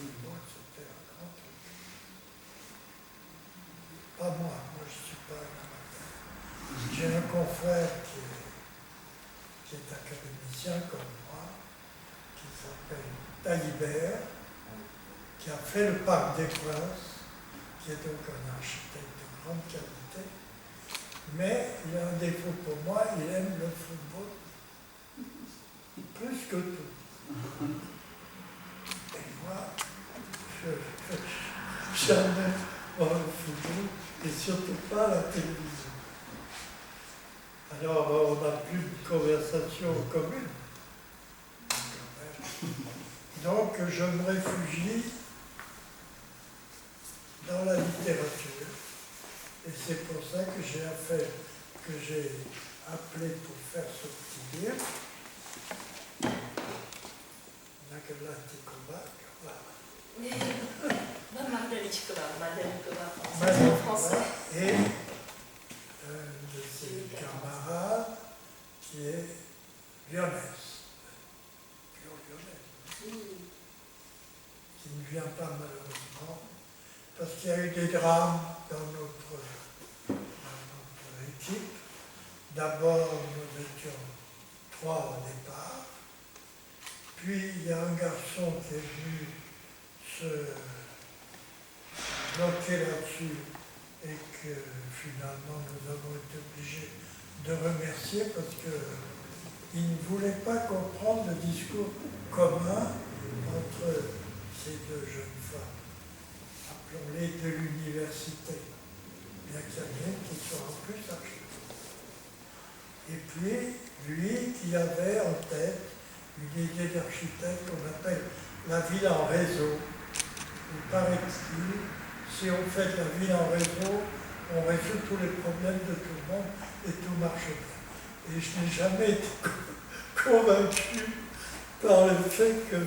football, c'était un grand truc. Pas moi, moi je ne suis pas un amateur. J'ai un confrère qui est académicien comme moi, qui s'appelle Taillibert, qui a fait le Parc des Princes, qui est donc un architecte de grande qualité. Mais il a un défaut pour moi, il aime le football plus que tout. Et moi, jamais voir le football et surtout pas la télévision. Alors on n'a plus de conversation commune. Donc je me réfugie dans la littérature. Et c'est pour ça que j'ai appelé pour faire ce petit livre. En français. Et un de ses camarades qui est lyonnaise, qui ne vient pas malheureusement, parce qu'il y a eu des drames dans notre équipe. D'abord, nous étions 3 au départ, puis il y a un garçon qui est venu se bloquer là-dessus et que finalement nous avons été obligés de remercier parce qu'il ne voulait pas comprendre le discours commun entre ces 2 jeunes femmes, appelons-les de l'université, bien qu'il y en ait qui soient en plus âgées. Et puis, lui qui avait en tête une idée d'architecte qu'on appelle la ville en réseau. Il paraît-il, si on fait la ville en réseau, on résout tous les problèmes de tout le monde et tout marche bien. Et je n'ai jamais été convaincu par le fait que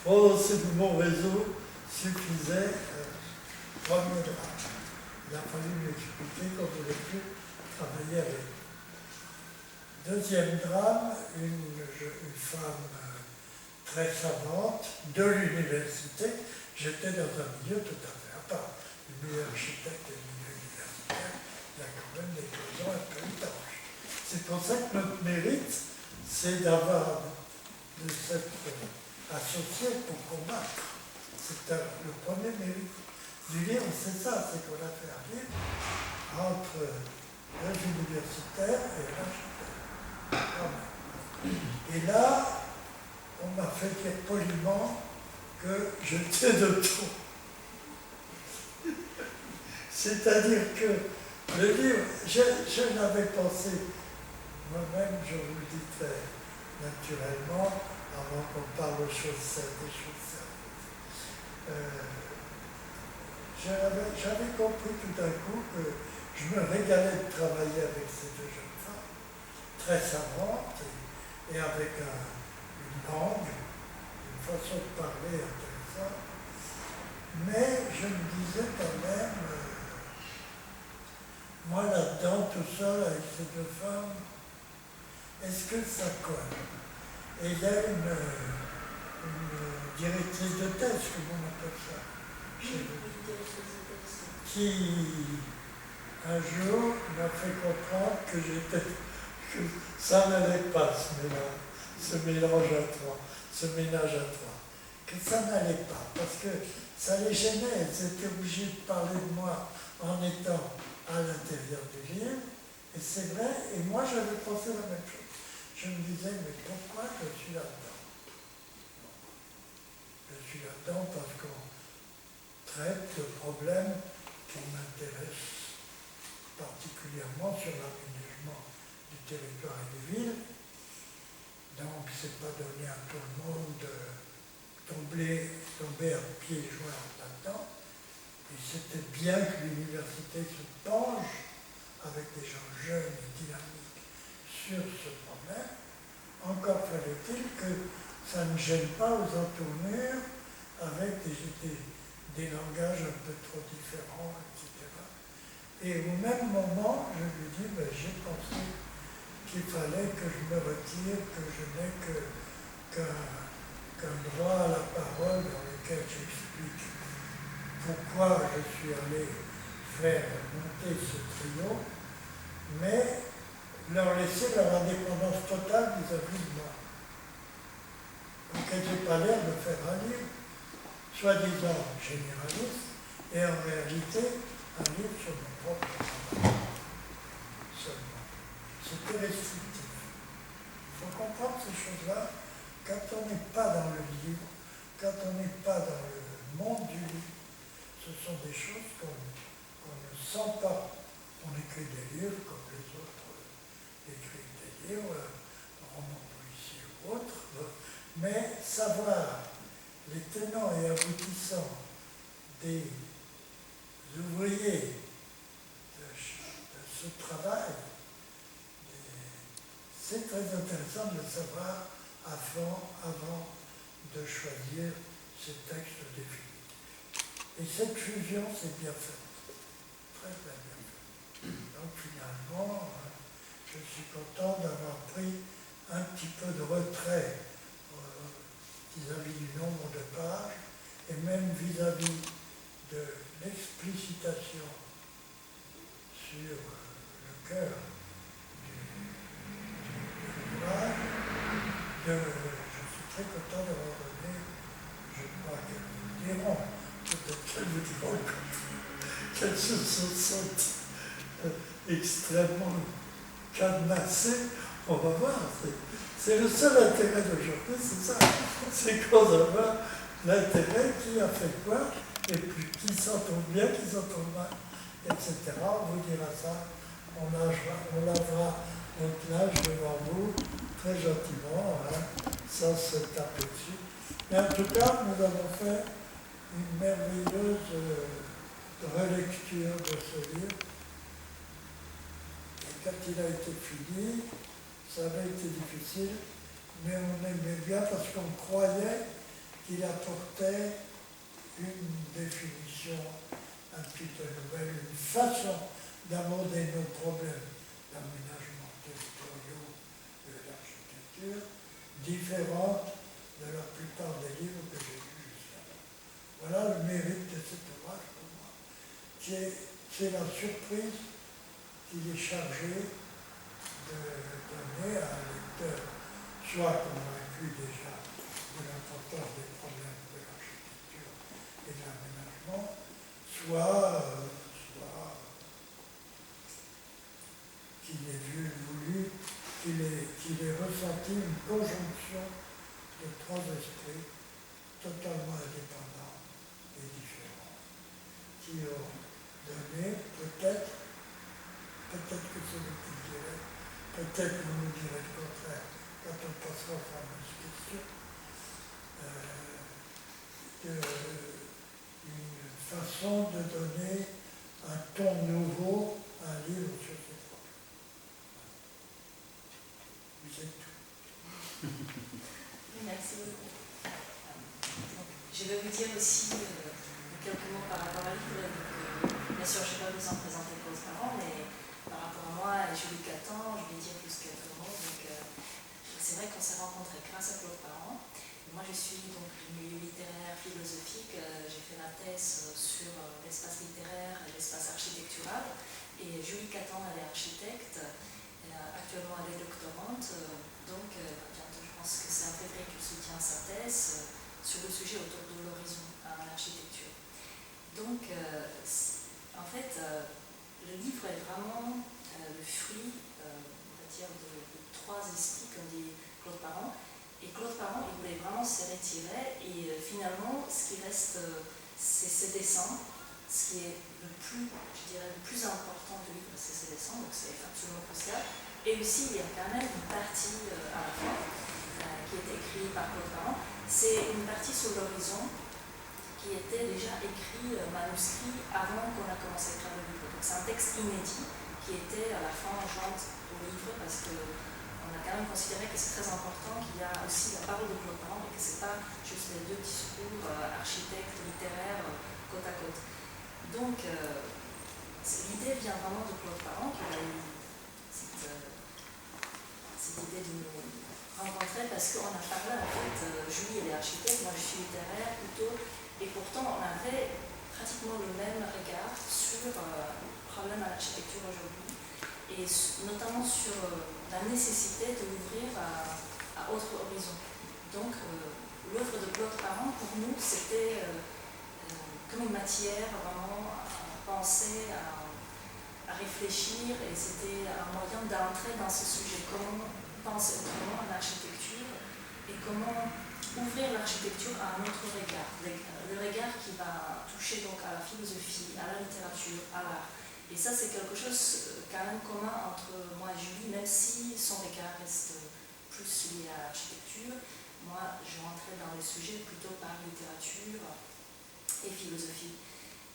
prononcer de mon réseau suffisait premier drame. Il a fallu m'expliquer qu'on ne voulait plus travailler avec lui. Deuxième drame, une femme très savante de l'université. J'étais dans un milieu tout à fait à part. Le milieu architecte et le milieu universitaire, il y a quand même des cloisons un peu étanches. C'est pour ça que notre mérite, c'est de s'être associé pour combattre. C'est le premier mérite du livre, c'est ça, c'est qu'on a fait un livre entre les universitaires et l'architecte. Et là, on m'a fait dire poliment que j'étais de trop. C'est-à-dire que le livre, je l'avais pensé moi-même, je vous le dis très naturellement, avant qu'on parle aux choses sérieuses, des choses sérieuses. J'avais compris tout d'un coup que je me régalais de travailler avec ces 2 jeunes femmes, très savantes et avec une langue, une façon de parler intéressante. Mais je me disais quand même, moi là-dedans, tout seul avec ces 2 femmes, est-ce que ça colle? Et il y a une directrice de thèse, comment on appelle ça, chez vous, qui un jour m'a fait comprendre que ça n'allait pas, ce mélange à 3, ce ménage à 3, que ça n'allait pas, parce que ça les gênait, elles étaient obligées de parler de moi en étant à l'intérieur du livre, et c'est vrai, et moi j'avais pensé la même chose. Je me disais, mais pourquoi je suis là-dedans? Je suis là-dedans parce qu'on traite de problèmes qui m'intéressent particulièrement sur l'aménagement du territoire et des villes. Donc, c'est pas donné à tout le monde de tomber à pieds joints là-dedans. Et c'était bien que l'université se penche avec des gens jeunes et dynamiques sur ce problème. Encore fallait-il que ça ne gêne pas aux entournures avec des langages un peu trop différents, etc. Et au même moment, je lui dis, j'ai pensé qu'il fallait que je me retire, que je n'ai qu'un droit à la parole dans les lequel j'explique pourquoi je suis allé faire monter ce trio, mais leur laisser leur indépendance totale vis-à-vis de moi. Donc je n'ai pas l'air de faire un livre, soi-disant généraliste, et en réalité un livre sur mon propre travail seulement. C'était restrictif. Il faut comprendre ces choses-là quand on n'est pas dans le livre, quand on n'est pas dans le monde du livre. Ce sont des choses qu'on ne sent pas. On écrit des livres comme les autres écrivent des livres, romans policiers ou autres, mais savoir les tenants et aboutissants des ouvriers de ce travail, c'est très intéressant de le savoir avant de choisir ces textes définis. Et cette fusion s'est bien faite, très très bien faite. Donc finalement, je suis content d'avoir pris un petit peu de retrait vis-à-vis du nombre de pages et même vis-à-vis de l'explicitation sur le cœur de l'ouvrage. Je suis très content d'avoir donné, je crois qu'elles me diront, peut-être qu'elles me diront qu'elles se sentent extrêmement cadenassées. On va voir, c'est le seul intérêt d'aujourd'hui, c'est ça. C'est qu'on va voir l'intérêt, qui a fait quoi, et puis qui s'entend bien, qui s'entend mal, etc. On vous dira ça, on lavera notre linge devant vous, très gentiment, sans se taper dessus. Mais en tout cas, nous avons fait une merveilleuse relecture de ce livre. Et quand il a été fini, ça avait été difficile, mais on aimait bien parce qu'on croyait qu'il apportait une définition un petit peu nouvelle, une façon d'aborder nos problèmes d'aménagement territoriaux de l'architecture différente de la plupart des livres que j'ai lus jusqu'à là. Voilà le mérite de cet ouvrage pour moi. C'est la surprise qu'il est chargé de donner à un lecteur, soit convaincu déjà de l'importance des problèmes de l'architecture et de l'aménagement, soit qu'il ait voulu, qu'il ait ressenti une conjonction de trois esprits totalement indépendants et différents, qui ont donné peut-être que c'est le plus direct, peut-être que vous nous direz le contraire quand on passera aux fameuses questions, une façon de donner un ton nouveau à un livre sur ces problèmes. Vous êtes tout. Merci beaucoup. Je vais vous dire aussi quelques mots par rapport à l'livre. Bien sûr, je ne vais pas vous en présenter pour les parents, mais par rapport à moi et Julie Catan, je vais dire plus quelques mots. C'est vrai qu'on s'est rencontrés grâce à Claude Parent. Moi, je suis donc du milieu littéraire philosophique. J'ai fait ma thèse sur l'espace littéraire et l'espace architectural. Et Julie Catan, elle est architecte. Actuellement, elle est doctorante. Donc, bientôt, je pense que c'est en février qu'elle soutient sa thèse sur le sujet autour de l'horizon en architecture. Donc, en fait, le livre est vraiment le fruit, on va dire, de trois esprits, comme dit Claude Parent. Et Claude Parent, il voulait vraiment se retirer. Et finalement, ce qui reste, c'est ses dessins. Ce qui est le plus, je dirais, le plus important du livre, c'est ses dessins. Donc, c'est absolument crucial. Et aussi, il y a quand même une partie à la fin qui est écrite par Claude Parent. C'est une partie sur l'horizon qui était déjà écrit, manuscrit, avant qu'on a commencé à écrire le livre. Donc c'est un texte inédit qui était à la fin jointe au livre parce qu'on a quand même considéré que c'est très important qu'il y a aussi la parole de Claude Parent et que ce n'est pas juste les deux discours architectes, littéraires, côte à côte. Donc l'idée vient vraiment de Claude Parent qui a eu cette idée de nous rencontrer parce qu'on a parlé, en fait, Julie, elle est architecte, moi je suis littéraire plutôt, et pourtant on avait pratiquement le même regard sur le problème à l'architecture aujourd'hui, et notamment sur la nécessité de l'ouvrir à autre horizon. Donc l'œuvre de Claude Parent, pour nous, c'était comme une matière vraiment à penser, à réfléchir, et c'était un moyen d'entrer dans ce sujet. Comment penser autrement à l'architecture et comment ouvrir l'architecture à un autre regard. Le regard qui va toucher donc à la philosophie, à la littérature, à l'art. Et ça, c'est quelque chose quand même commun entre moi et Julie, même si son regard reste plus lié à l'architecture. Moi, je rentrais dans les sujets plutôt par littérature et philosophie.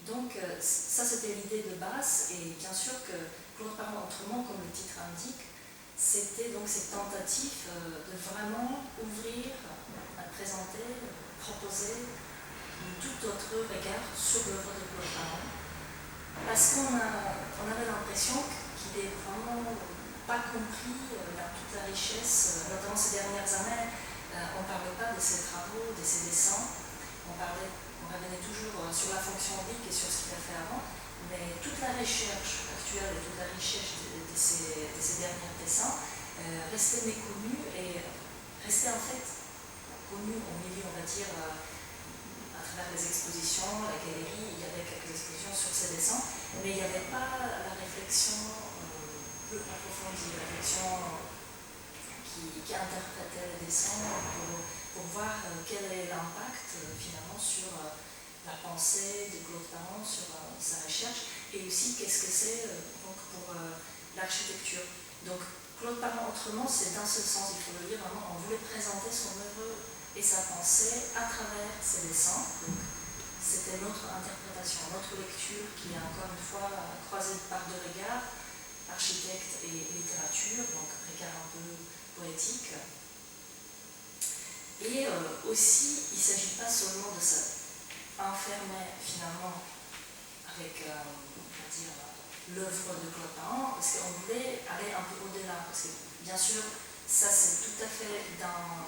Donc ça, c'était l'idée de base, et bien sûr que Claude Parent autrement, comme le titre indique, c'était donc cette tentative de vraiment ouvrir, à présenter, proposer un tout autre regard sur l'œuvre de Claude Parent, parce qu'on avait l'impression qu'il est vraiment pas compris dans toute la richesse, notamment ces dernières années. On ne parlait pas de ses travaux, de ses dessins, on revenait toujours sur la fonction oblique et sur ce qu'il a fait avant, mais toute la recherche actuelle et toute la recherche de ces derniers dessins restait méconnue et restait en fait connue au milieu, on va dire, à travers les expositions, la galerie. Il y avait quelques expositions sur ces dessins, mais il n'y avait pas la réflexion peu approfondie, la réflexion qui interprétait les dessins pour voir quel est l'impact finalement sur la pensée de Claude Parent, sur sa recherche, et aussi qu'est-ce que c'est donc pour l'architecture. Donc Claude Parent autrement, c'est dans ce sens, il faut le dire vraiment, on voulait présenter son œuvre et sa pensée à travers ses dessins. Donc c'était notre interprétation, notre lecture qui est encore une fois croisée par deux regards, architecte et littérature, donc regard un peu poétique. Et aussi, il ne s'agit pas seulement de s'enfermer finalement avec l'œuvre de Claude Parent, parce qu'on voulait aller un peu au-delà, parce que bien sûr, ça c'est tout à fait dans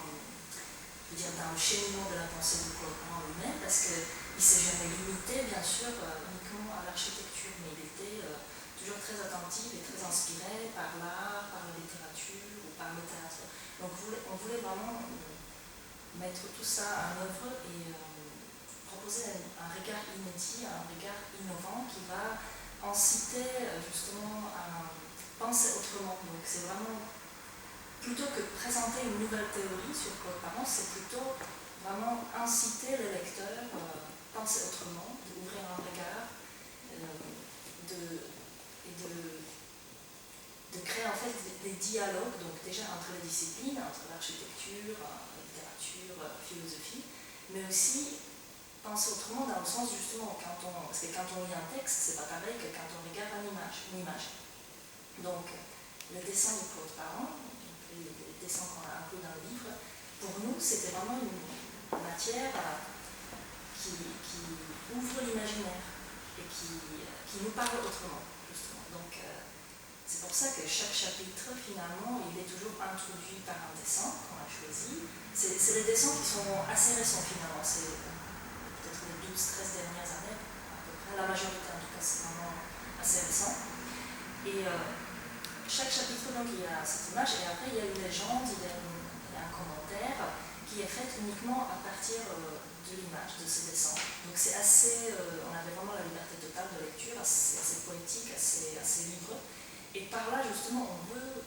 le cheminement de la pensée de Claude Parent lui-même, parce qu'il ne s'est jamais limité, bien sûr, uniquement à l'architecture, mais il était toujours très attentif et très inspiré par l'art, par la littérature ou par le théâtre. Donc on voulait vraiment mettre tout ça en œuvre et proposer un regard inédit, un regard innovant qui va inciter justement à penser autrement. Donc c'est vraiment, plutôt que de présenter une nouvelle théorie sur Claude Parent, c'est plutôt vraiment inciter le lecteur à penser autrement, d'ouvrir un regard, de créer en fait des dialogues, donc déjà entre les disciplines, entre l'architecture, la littérature, la philosophie, mais aussi penser autrement dans le sens justement, parce que quand on lit un texte, c'est pas pareil que quand on regarde une image. Donc, le dessin de Claude Parent, les dessins qu'on a inclus dans le livre, pour nous, c'était vraiment une matière qui ouvre l'imaginaire et qui nous parle autrement, justement. Donc, c'est pour ça que chaque chapitre, finalement, il est toujours introduit par un dessin qu'on a choisi. C'est des dessins qui sont assez récents, finalement. C'est peut-être les 12-13 dernières années, à peu près. La majorité, en tout cas, c'est vraiment assez récent. Et chaque chapitre, donc, il y a cette image, et après, il y a une légende, il y a un commentaire qui est fait uniquement à partir de l'image, de ce dessin. Donc, c'est assez... on avait vraiment la liberté totale de lecture, c'est assez poétique, assez libre. Et par là, justement, on veut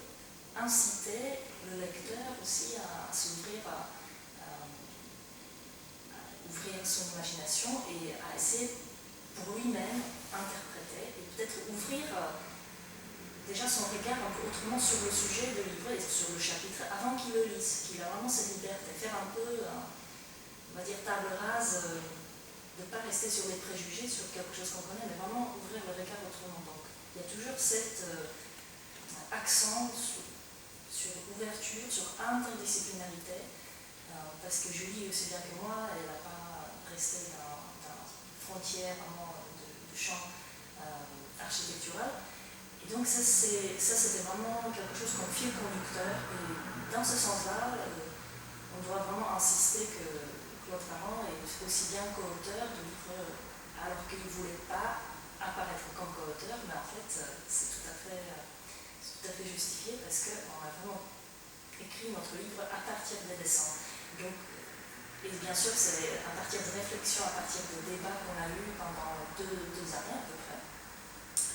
inciter le lecteur aussi à s'ouvrir, à ouvrir son imagination et à essayer pour lui-même interpréter et peut-être ouvrir déjà son regard un peu autrement sur le sujet de livre et sur le chapitre avant qu'il le lise, qu'il a vraiment cette liberté, faire un peu, on va dire, table rase, de ne pas rester sur les préjugés, sur quelque chose qu'on connaît, mais vraiment ouvrir le regard autrement. Donc, il y a toujours cet accent sur ouverture, sur interdisciplinarité, parce que Julie, aussi bien que moi, elle n'a pas resté dans frontière vraiment de champ architectural. Et donc ça c'était vraiment quelque chose comme fil conducteur. Et dans ce sens-là, on doit vraiment insister que aussi bien co-auteur de livres alors qu'il ne voulait pas apparaître comme co-auteur, mais en fait c'est tout à fait justifié parce qu'on a vraiment écrit notre livre à partir des dessins. Donc, et bien sûr, c'est à partir de réflexions, à partir de débats qu'on a eus pendant deux années à peu près.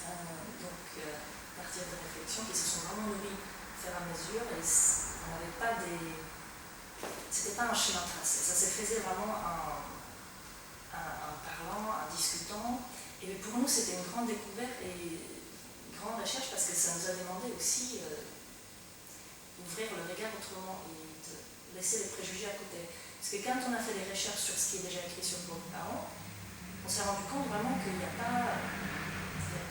À partir de réflexions qui se sont vraiment nourries au fur et à mesure, et on n'avait pas c'était pas un schéma tracé, ça se faisait vraiment en parlant, en discutant. Et pour nous, c'était une grande découverte et une grande recherche parce que ça nous a demandé aussi d'ouvrir le regard autrement et de laisser les préjugés à côté. Parce que quand on a fait des recherches sur ce qui est déjà écrit sur Claude Parent, on s'est rendu compte vraiment qu'il n'y a pas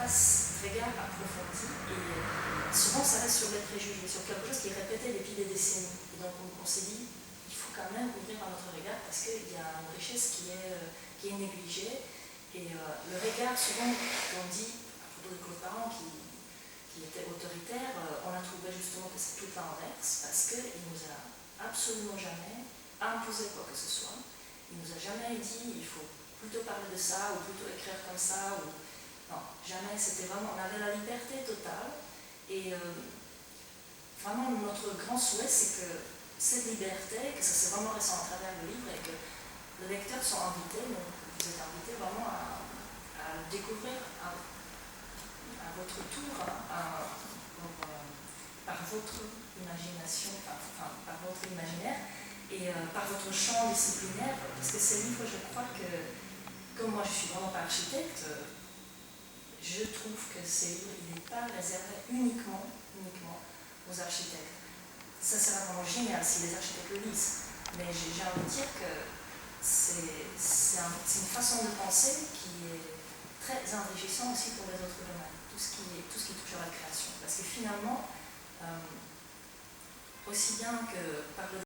ce regard approfondi et souvent ça reste sur les préjugés, sur quelque chose qui est répété depuis des décennies. Et donc on s'est dit, il faut quand même ouvrir à notre regard parce qu'il y a une richesse qui est négligée. Et le regard, souvent, qu'on dit à propos de Claude Parent qui était autoritaire, on a trouvé justement que c'est tout l'inverse parce qu'il nous a absolument jamais imposer quoi que ce soit. Il nous a jamais dit il faut plutôt parler de ça ou plutôt écrire comme ça. Non, jamais. C'était vraiment, on avait la liberté totale et vraiment notre grand souhait c'est que cette liberté, que ça s'est vraiment ressenti à travers le livre et que les lecteurs sont invités, donc vous êtes invités vraiment à le découvrir à votre tour, par votre imagination, par votre imaginaire. Et par votre champ disciplinaire, parce que ces livres, je crois que, comme moi je ne suis vraiment pas architecte, je trouve que ces livres, il n'est pas réservé uniquement aux architectes. Ça serait vraiment génial si les architectes le lisent, mais j'ai envie de dire que c'est une façon de penser qui est très enrichissante aussi pour les autres domaines, tout ce qui touche à la création. Parce que finalement, aussi bien que par le